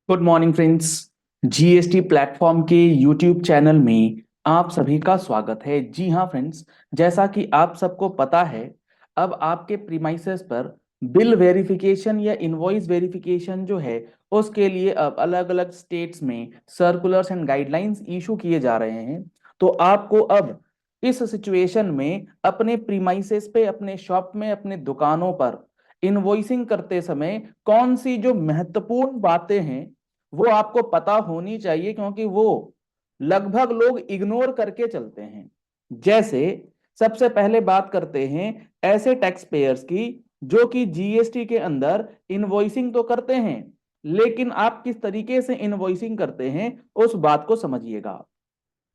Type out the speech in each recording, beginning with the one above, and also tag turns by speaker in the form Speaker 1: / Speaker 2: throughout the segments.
Speaker 1: Good morning friends. GST platform के YouTube channel में आप सभी का स्वागत है। जी हाँ फ्रेंड्स, जैसा कि आप सबको पता है, अब आपके प्रीमाइसेस पर बिल वेरिफिकेशन या इनवॉइस वेरिफिकेशन जो है उसके लिए अब अलग अलग स्टेट्स में सर्कुलर्स एंड गाइडलाइंस इशू किए जा रहे हैं। तो आपको अब इस सिचुएशन में अपने प्रीमाइसेस पे, अपने शॉप में, अपने दुकानों पर इनवॉइसिंग करते समय कौन सी जो महत्वपूर्ण बातें हैं वो आपको पता होनी चाहिए, क्योंकि वो लगभग लोग इग्नोर करके चलते हैं। जैसे सबसे पहले बात करते हैं ऐसे टैक्स पेयर्स की जो कि जीएसटी के अंदर इनवॉइसिंग तो करते हैं, लेकिन आप किस तरीके से इनवॉइसिंग करते हैं उस बात को समझिएगा।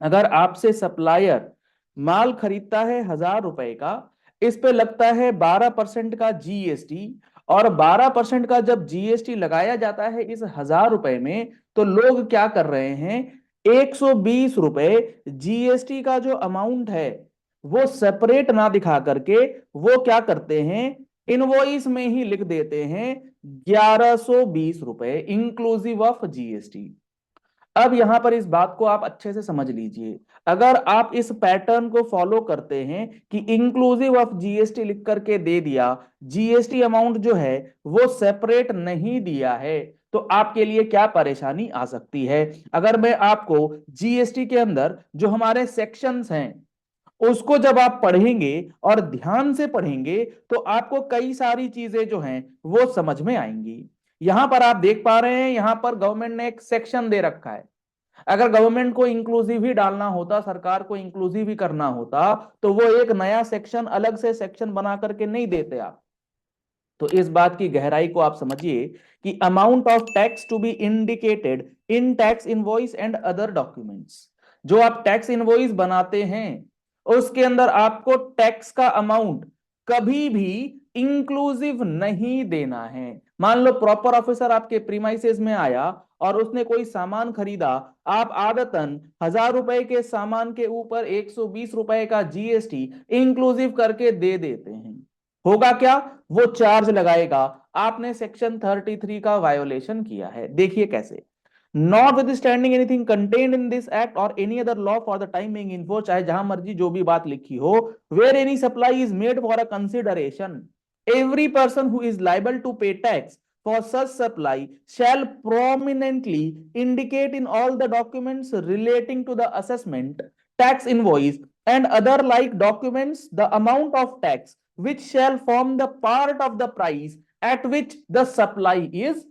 Speaker 1: अगर आपसे सप्लायर माल खरीदता है 1,000 रुपए का, इस पे लगता है 12% का जीएसटी, और 12% का जब जीएसटी लगाया जाता है इस 1,000 रुपए में, तो लोग क्या कर रहे हैं, 120 रुपए जीएसटी का जो अमाउंट है वो सेपरेट ना दिखा करके वो क्या करते हैं, इनवॉइस में ही लिख देते हैं 1,120 रुपए इंक्लूसिव ऑफ जीएसटी। अब यहां पर इस बात को आप अच्छे से समझ लीजिए। अगर आप इस पैटर्न को फॉलो करते हैं कि इंक्लूसिव ऑफ जीएसटी लिख करके दे दिया, जीएसटी अमाउंट जो है वो सेपरेट नहीं दिया है, तो आपके लिए क्या परेशानी आ सकती है। अगर मैं आपको जीएसटी के अंदर जो हमारे सेक्शंस हैं उसको जब आप पढ़ेंगे और ध्यान से पढ़ेंगे, तो आपको कई सारी चीजें जो हैं वो समझ में आएंगी। यहां पर आप देख पा रहे हैं, यहां पर गवर्नमेंट ने एक सेक्शन दे रखा है। अगर गवर्नमेंट को इंक्लूसिव ही डालना होता, सरकार को इंक्लूसिव ही करना होता, तो वो एक नया सेक्शन, अलग से सेक्शन बना करके नहीं देते आप। तो इस बात की गहराई को आप समझिए कि amount of tax to be indicated in tax invoice and other documents. जो आप टैक्स इनवॉइस बनाते हैं उसके अंदर आपको टैक्स का अमाउंट कभी भी इंक्लूसिव नहीं देना है। मान लो प्रॉपर ऑफिसर आपके प्रीमाइसेस में आया और उसने कोई सामान खरीदा, आप आदतन 1,000 रुपए के सामान के ऊपर 120 रुपए का जीएसटी इंक्लूसिव करके दे देते हैं। होगा क्या, वो चार्ज लगाएगा। आपने सेक्शन 33 का वायोलेशन किया है। देखिए कैसे, notwithstanding anything contained in this act और any other law for the time being in force, चाहे जहां मर्जी जो भी बात लिखी हो, where any supply is made for a consideration, every person who is liable to pay tax for such supply shall prominently indicate in all the documents relating to the assessment, tax invoice, and other like documents the amount of tax which shall form the part of the price at which the supply is।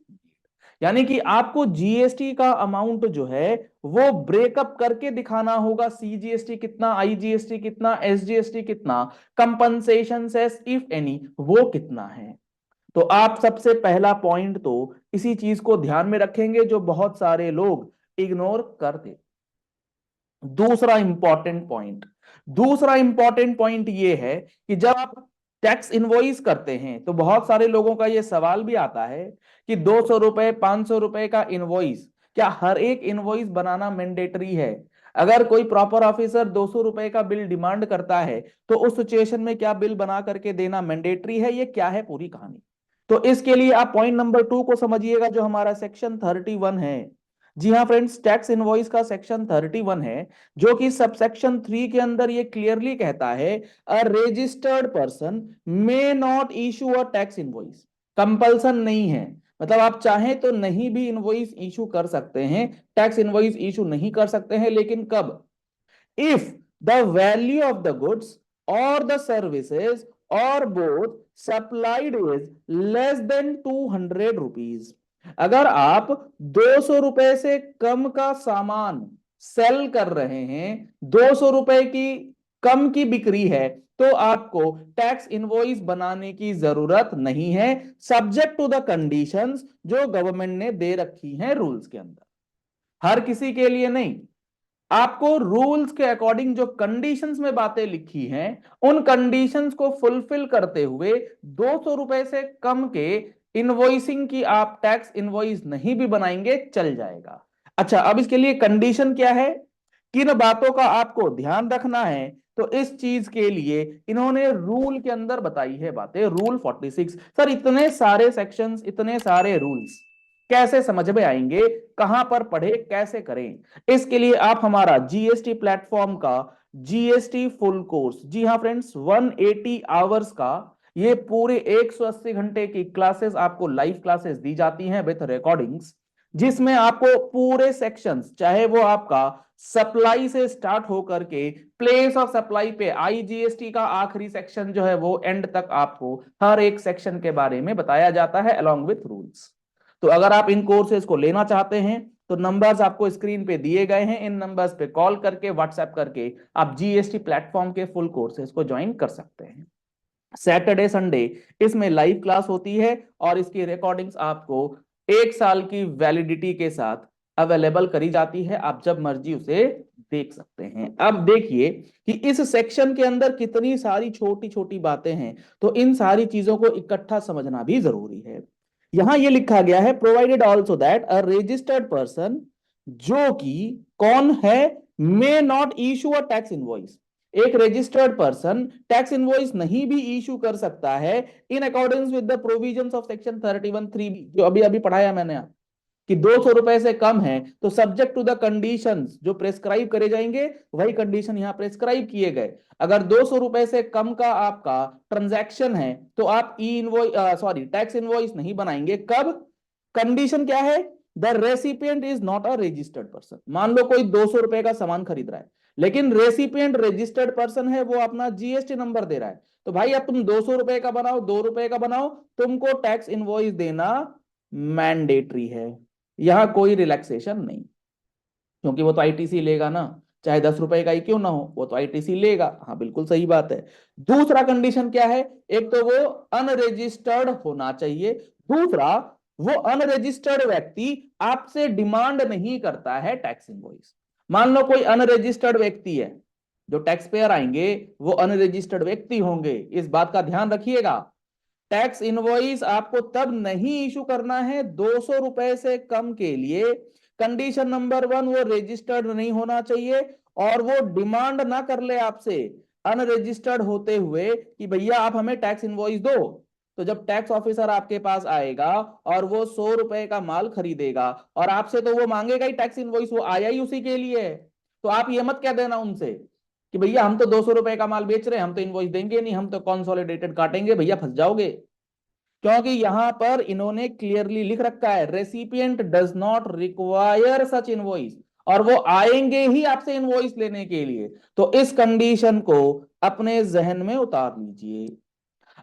Speaker 1: यानी कि आपको GST का amount जो है वो breakup करके दिखाना होगा, सीजीएसटी कितना, आईजीएसटी कितना, एसजीएसटी कितना, कंपनसेशन सेस इफ एनी वो कितना है। तो आप सबसे पहला पॉइंट तो इसी चीज को ध्यान में रखेंगे जो बहुत सारे लोग इग्नोर करते। दूसरा इंपॉर्टेंट पॉइंट ये है कि जब आप टैक्स इनवॉइस करते हैं तो बहुत सारे लोगों का ये सवाल भी आता है कि 200 रुपए, 500 रुपए का इनवॉइस, क्या हर एक इनवॉइस बनाना मैंडेटरी है? अगर कोई प्रॉपर ऑफिसर 200 रुपए का बिल डिमांड करता है तो उस सिचुएशन में क्या बिल बना करके देना मैंडेटरी है? ये क्या है पूरी कहानी। तो इसके लिए आप पॉइंट नंबर 2 को समझिएगा, जो हमारा सेक्शन 31 है। जी हाँ फ्रेंड्स, टैक्स इनवॉइस का सेक्शन 31 है, जो कि सबसेक्शन 3 के अंदर ये क्लियरली कहता है, a registered person may not issue a tax invoice. Compulsion नहीं है, मतलब आप चाहें तो नहीं भी इनवॉइस इशू कर सकते हैं, टैक्स इनवॉइस इशू नहीं कर सकते हैं, लेकिन कब? if the value of the goods or the services or both supplied is less than 200 rupees। अगर आप 200 रुपए से कम का सामान सेल कर रहे हैं, 200 रुपए की कम की बिक्री है, तो आपको टैक्स इनवॉइस बनाने की जरूरत नहीं है, सब्जेक्ट टू द कंडीशंस जो गवर्नमेंट ने दे रखी हैं रूल्स के अंदर। हर किसी के लिए नहीं, आपको रूल्स के अकॉर्डिंग जो कंडीशंस में बातें लिखी हैं उन कंडीशंस को फुलफिल करते हुए 200 रुपए से कम के इनवॉइसिंग की आप टैक्स इनवॉइस नहीं भी बनाएंगे, चल जाएगा। अच्छा, अब इसके लिए कंडीशन क्या है, किन बातों का आपको ध्यान रखना है? तो इस चीज के लिए इन्होंने रूल के अंदर बताई है बातें। रूल 46। सर इतने सारे सेक्शंस, इतने सारे रूल्स, कैसे समझ में आएंगे, कहां पर पढ़े, कैसे करें? इसके लिए आप हमारा जीएसटी प्लेटफॉर्म का जीएसटी फुल कोर्स, जी हाँ फ्रेंड्स, 180 आवर्स का ये पूरे 180 घंटे की क्लासेस आपको लाइव क्लासेस दी जाती हैं विथ रिकॉर्डिंग्स, जिसमें आपको पूरे सेक्शंस, चाहे वो आपका सप्लाई से स्टार्ट होकर के प्लेस ऑफ सप्लाई पे आईजीएसटी का आखिरी सेक्शन जो है वो एंड तक आपको हर एक सेक्शन के बारे में बताया जाता है अलोंग विथ रूल्स। तो अगर आप इन कोर्सेज को लेना चाहते हैं तो नंबर्स आपको स्क्रीन पे दिए गए हैं, इन नंबर्स पे कॉल करके व्हाट्सएप करके आप जीएसटी प्लेटफॉर्म के फुल कोर्सेज को ज्वाइन कर सकते हैं। सैटरडे संडे इसमें लाइव क्लास होती है और इसकी रिकॉर्डिंग्स आपको 1 साल की वैलिडिटी के साथ अवेलेबल करी जाती है, आप जब मर्जी उसे देख सकते हैं। अब देखिए कि इस सेक्शन के अंदर कितनी सारी छोटी छोटी बातें हैं, तो इन सारी चीजों को इकट्ठा समझना भी जरूरी है। यहां ये लिखा गया है provided also that a registered person, जो कि कौन है, may not issue a tax invoice. एक रजिस्टर्ड पर्सन टैक्स इनवॉइस नहीं भी इशू कर सकता है in according with the provisions of section 31(3)(b), जो अभी अभी पढ़ाया मैंने आप, कि 200 रुपए से कम है तो सब्जेक्ट टू द कंडीशंस जो प्रेस्क्राइब करे जाएंगे वही कंडीशन यहां प्रेस्क्राइब किए गए। अगर 200 रुपए से कम का आपका ट्रांजैक्शन है तो आप ई इनवॉइस टैक्स इनवॉइस नहीं बनाएंगे। कब? कंडीशन क्या है? The recipient is not a registered person. मान लो कोई 200 रुपए का सामान खरीद रहा है लेकिन रेसिपिएंट रजिस्टर्ड पर्सन है, वो अपना जीएसटी नंबर दे रहा है, तो भाई अब तुम 200 रुपए का बनाओ, 2 रुपए का बनाओ, तुमको टैक्स इनवॉइस देना मैंडेटरी है। यहां कोई रिलैक्सेशन नहीं, क्योंकि वो तो आईटीसी लेगा ना, चाहे 10 रुपए का ही क्यों ना हो, वो तो आईटीसी लेगा। हाँ बिल्कुल सही बात है। दूसरा कंडीशन क्या है? एक तो वो अनरजिस्टर्ड होना चाहिए, दूसरा वो अनरजिस्टर्ड व्यक्ति आपसे डिमांड नहीं करता है टैक्स इनवॉइस। मान लो कोई अनरजिस्टर्ड व्यक्ति है, जो टैक्स पेयर आएंगे वो अनरजिस्टर्ड व्यक्ति होंगे, इस बात का ध्यान रखिएगा। टैक्स इनवॉइस आपको तब नहीं इशू करना है 200 रुपए से कम के लिए। कंडीशन नंबर 1, वो रजिस्टर्ड नहीं होना चाहिए और वो डिमांड ना कर ले आपसे अनरजिस्टर्ड होते हुए कि भैया आप हमें टैक्स इनवॉइस दो। तो जब टैक्स ऑफिसर आपके पास आएगा और वो 100 रुपए का माल खरीदेगा और आपसे, तो वो मांगेगा ही टैक्स इनवॉइस, वो आया ही उसी के लिए है। तो आप ये मत कह देना उनसे कि भैया हम तो 200 रुपए का माल बेच रहे हैं, हम तो इनवॉइस देंगे नहीं, हम तो कंसोलिडेटेड काटेंगे, भैया फंस जाओगे। क्योंकि यहां पर इन्होंने क्लियरली लिख रखा है recipient does not require such invoice, और वो आएंगे ही आपसे इनवॉइस लेने के लिए। तो इस कंडीशन को अपने जहन में उतार लीजिए।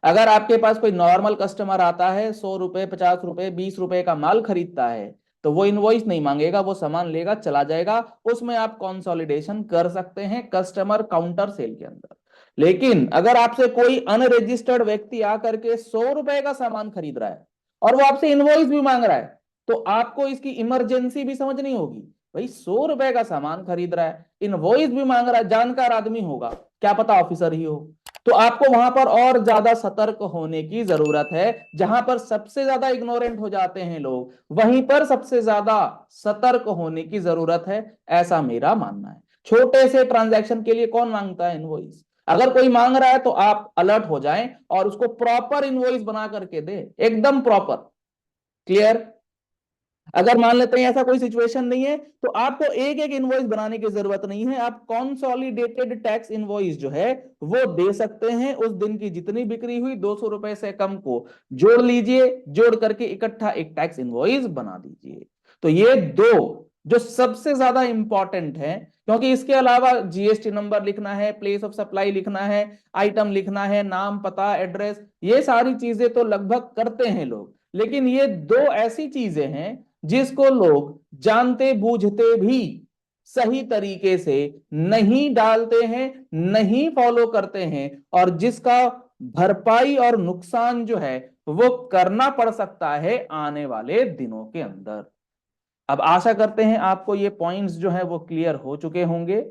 Speaker 1: अगर आपके पास कोई नॉर्मल कस्टमर आता है, 100 रुपए, 50 रुपए, 20 रुपए का माल खरीदता है, तो वो इनवॉइस नहीं मांगेगा, वो सामान लेगा चला जाएगा, उसमें आप कंसोलिडेशन कर सकते हैं कस्टमर काउंटर सेल के अंदर। लेकिन अगर आपसे कोई अनरजिस्टर्ड व्यक्ति आकर के 100 रुपए का सामान खरीद रहा है और वो आपसे इनवॉइस भी मांग रहा है, तो आपको इसकी इमरजेंसी भी समझनी होगी। भाई 100 रुपए का सामान खरीद रहा है, इनवॉइस भी मांग रहा है, जानकार आदमी होगा, क्या पता ऑफिसर ही हो, तो आपको वहां पर और ज्यादा सतर्क होने की जरूरत है। जहां पर सबसे ज्यादा इग्नोरेंट हो जाते हैं लोग, वहीं पर सबसे ज्यादा सतर्क होने की जरूरत है, ऐसा मेरा मानना है। छोटे से ट्रांजैक्शन के लिए कौन मांगता है इनवॉइस? अगर कोई मांग रहा है तो आप अलर्ट हो जाएं और उसको प्रॉपर इनवॉइस बना करके दे, एकदम प्रॉपर। क्लियर? अगर मान लेते हैं ऐसा कोई सिचुएशन नहीं है तो आपको एक एक इनवॉइस बनाने की जरूरत नहीं है, आप कॉन्सोलिडेटेड टैक्स इनवॉइस जो है वो दे सकते हैं। उस दिन की जितनी बिक्री हुई 200 रुपए से कम को जोड़ लीजिए, जोड़ करके इकट्ठा एक टैक्स इनवॉइस बना दीजिए। तो ये दो जो सबसे ज्यादा इंपॉर्टेंट है, क्योंकि इसके अलावा जीएसटी नंबर लिखना है, प्लेस ऑफ सप्लाई लिखना है, आइटम लिखना है, नाम पता एड्रेस, ये सारी चीजें तो लगभग करते हैं लोग, लेकिन ये दो ऐसी चीजें हैं जिसको लोग जानते बूझते भी सही तरीके से नहीं डालते हैं, नहीं फॉलो करते हैं, और जिसका भरपाई और नुकसान जो है वो करना पड़ सकता है आने वाले दिनों के अंदर। अब आशा करते हैं आपको ये पॉइंट्स जो है वो क्लियर हो चुके होंगे।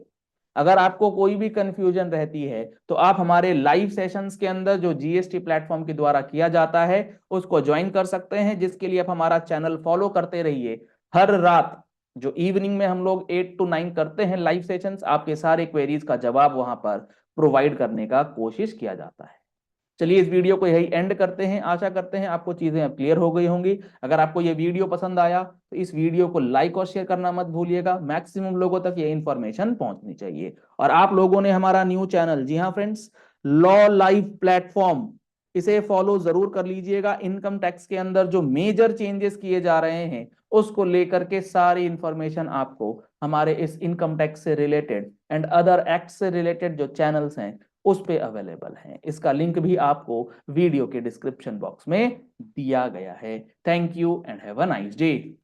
Speaker 1: अगर आपको कोई भी कंफ्यूजन रहती है तो आप हमारे लाइव सेशंस के अंदर जो जीएसटी प्लेटफॉर्म के द्वारा किया जाता है उसको ज्वाइन कर सकते हैं, जिसके लिए आप हमारा चैनल फॉलो करते रहिए। हर रात जो इवनिंग में हम लोग 8 to 9 करते हैं लाइव सेशंस, आपके सारे क्वेरीज का जवाब वहां पर प्रोवाइड करने का कोशिश किया जाता है। चलिए इस वीडियो को यही एंड करते हैं। आशा करते हैं आपको चीजें अब क्लियर हो गई होंगी। अगर आपको ये वीडियो पसंद आया तो इस वीडियो को लाइक और शेयर करना मत भूलिएगा। मैक्सिमम लोगों तक ये इन्फॉर्मेशन पहुंचनी चाहिए। और आप लोगों ने हमारा न्यू चैनल, जी हाँ फ्रेंड्स, लॉ लाइव प्लेटफॉर्म, इसे फॉलो जरूर कर लीजिएगा। इनकम टैक्स के अंदर जो मेजर चेंजेस किए जा रहे हैं उसको लेकर के सारी इंफॉर्मेशन आपको हमारे इस इनकम टैक्स से रिलेटेड एंड अदर एक्ट से रिलेटेड जो चैनल्स हैं उस पे अवेलेबल है। इसका लिंक भी आपको वीडियो के डिस्क्रिप्शन बॉक्स में दिया गया है। Thank you and have a nice day.